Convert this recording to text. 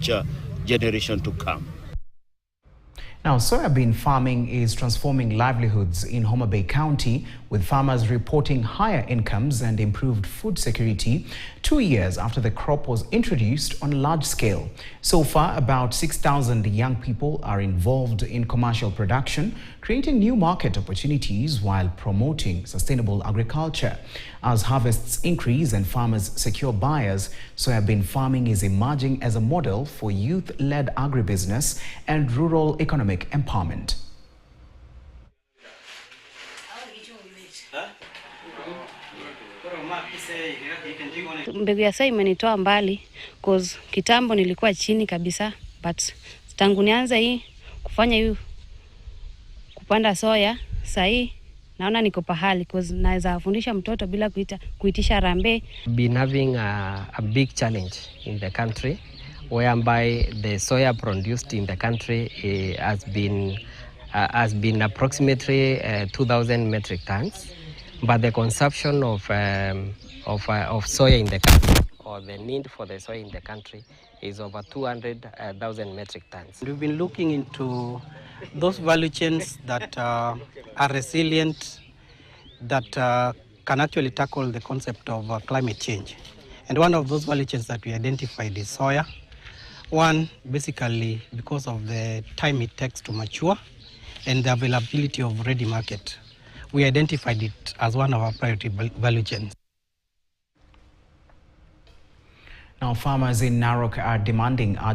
future generation to come. Now, soybean farming is transforming livelihoods in Homa Bay County, with farmers reporting higher incomes and improved food security 2 years after the crop was introduced on a large scale. So far, about 6,000 young people are involved in commercial production, creating new market opportunities while promoting sustainable agriculture. As harvests increase and farmers secure buyers, soybean farming is emerging as a model for youth-led agribusiness and rural economic empowerment. Mbegu ya soya imenitoa mbali cause kitambo nilikuwa chini kabisa, but tangu nianze hii kufanya hii kupanda soya, sasa naona niko pahali cause naweza fundisha mtoto bila kuitisha rambe. Been having a big challenge in the country, whereby the soya produced in the country has been approximately 2,000 metric tons, but the consumption of soya in the country, or the need for the soya in the country, is over 200,000 metric tons. We've been looking into those value chains that are resilient, that can actually tackle the concept of climate change. And one of those value chains that we identified is soya. One, basically because of the time it takes to mature and the availability of ready market. We identified it as one of our priority value chains. Now, farmers in Narok are demanding